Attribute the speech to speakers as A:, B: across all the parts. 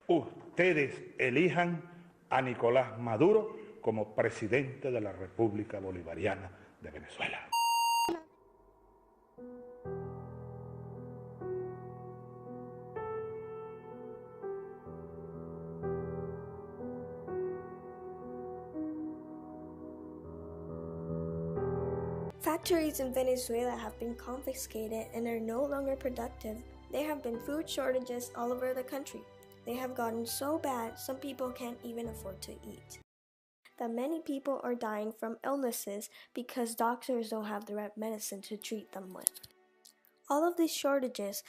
A: ustedes elijan a Nicolás Maduro como presidente de la República Bolivariana de Venezuela.
B: Factories in Venezuela have been confiscated and are no longer productive. There have been food shortages all over the country. They have gotten so bad, some people can't even afford to eat. That many people are dying from illnesses because doctors don't have the right medicine to treat them with. All of these shortages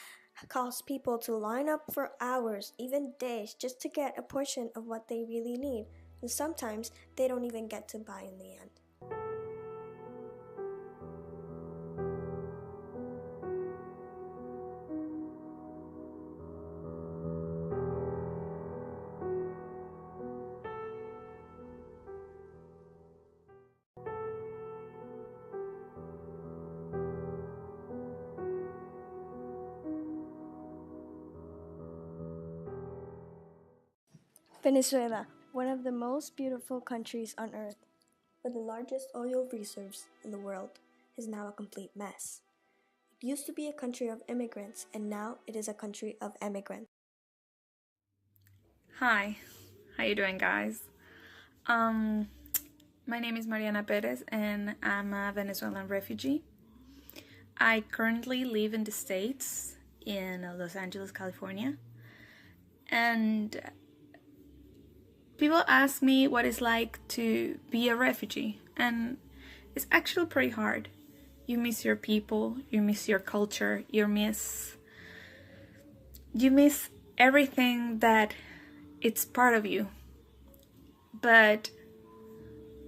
B: cause people to line up for hours, even days, just to get a portion of what they really need, and sometimes they don't even get to buy in the end. Venezuela, one of the most beautiful countries on earth, with the largest oil reserves in the world, is now a complete mess. It used to be a country of immigrants, and now it is a country of emigrants.
C: Hi, how you doing, guys? My name is Mariana Perez, and I'm a Venezuelan refugee. I currently live in the States, in Los Angeles, California, and people ask me what it's like to be a refugee, and it's actually pretty hard. You miss your people, you miss your culture, you miss everything that it's part of you. But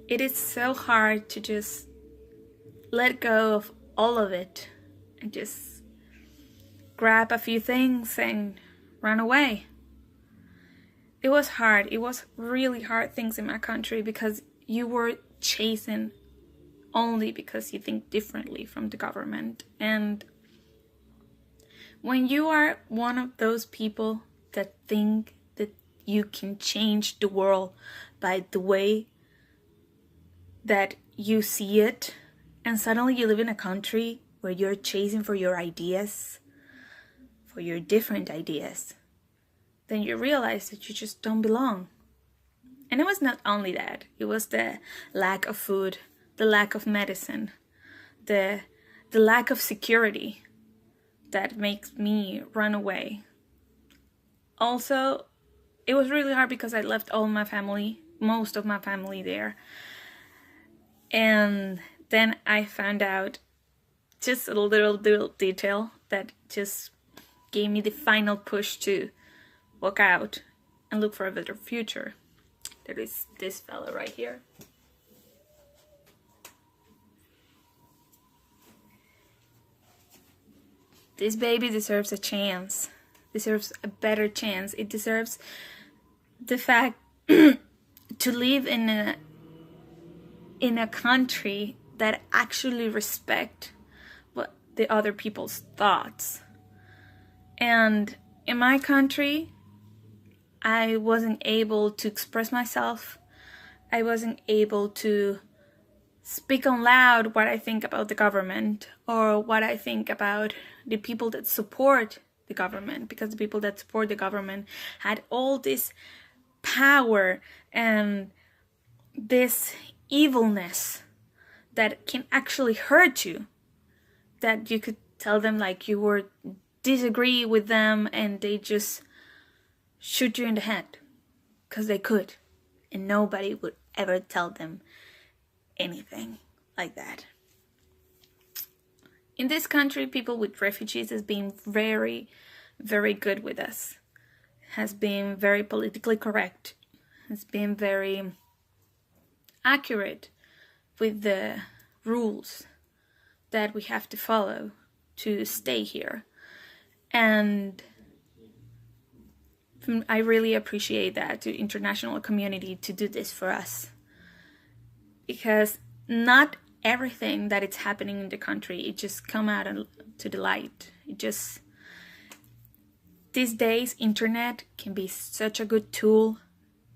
C: it is so hard to just let go of all of it and just grab a few things and run away. It was hard. It was really hard things in my country because you were chasing only because you think differently from the government. And when you are one of those people that think that you can change the world by the way that you see it, and suddenly you live in a country where you're chasing for your ideas, for your different ideas, then you realize that you just don't belong. And it was not only that, it was the lack of food, the lack of medicine, the lack of security that makes me run away. Also, it was really hard because I left all my family, most of my family there. And then I found out just a little detail that just gave me the final push to walk out and look for a better future. There is this fella right here. This baby deserves a chance, deserves a better chance. It deserves the fact to live in a country that actually respect what the other people's thoughts. And in my country, I wasn't able to express myself. I wasn't able to speak on loud what I think about the government or what I think about the people that support the government, because the people that support the government had all this power and this evilness that can actually hurt you, that you could tell them like you were disagree with them and they just shoot you in the head because they could, and nobody would ever tell them anything like that. In this country, people with refugees has been very, very good with us, has been very politically correct, has been very accurate with the rules that we have to follow to stay here. And I really appreciate that, to international community to do this for us, because not everything that is happening in the country, it just come out to the light. these days, internet can be such a good tool,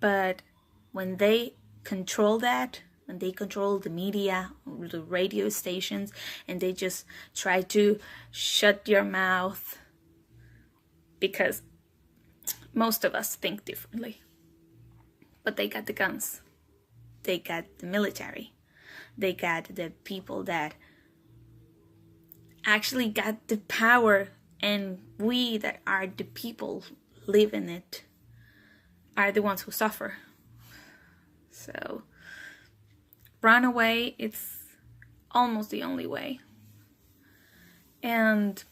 C: but when they control that, when they control the media, the radio stations, and they just try to shut your mouth, because most of us think differently. But they got the guns. They got the military. They got the people that actually got the power, and we that are the people live in it are the ones who suffer. So run away, it's almost the only way. And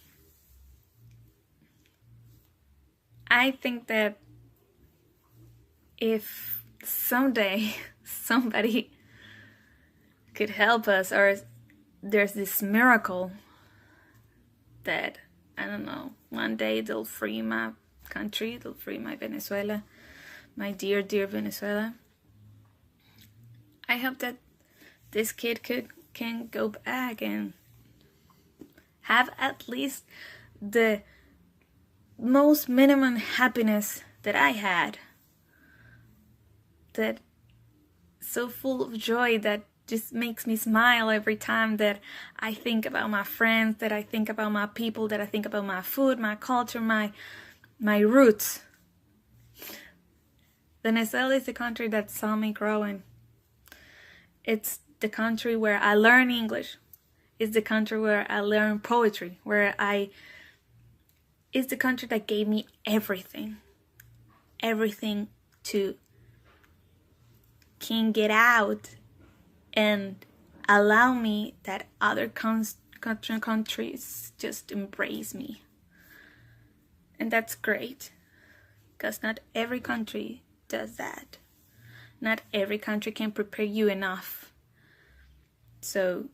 C: I think that if someday somebody could help us, or there's this miracle that, I don't know, one day they'll free my country, they'll free my Venezuela, my dear, dear Venezuela. I hope that this kid can go back and have at least the most minimum happiness that I had. That so full of joy that just makes me smile every time that I think about my friends, that I think about my people, that I think about my food, my culture, my roots. Venezuela is the country that saw me growing. It's the country where I learn English. It's the country where I learn poetry, it's the country that gave me everything to can get out and allow me that other countries just embrace me. And that's great, because not every country does that. Not every country can prepare you enough so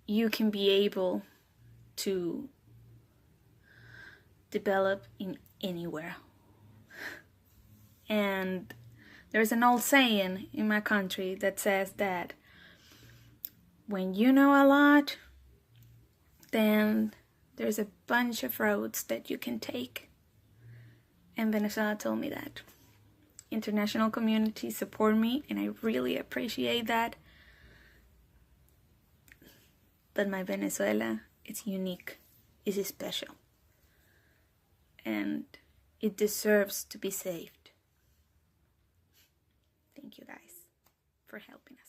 C: you can be able to develop in anywhere. And there's an old saying in my country that says that when you know a lot, then there's a bunch of roads that you can take. And Venezuela told me that. International community support me, and I really appreciate that. But my Venezuela is unique, is special, and it deserves to be saved. Thank you guys for helping us.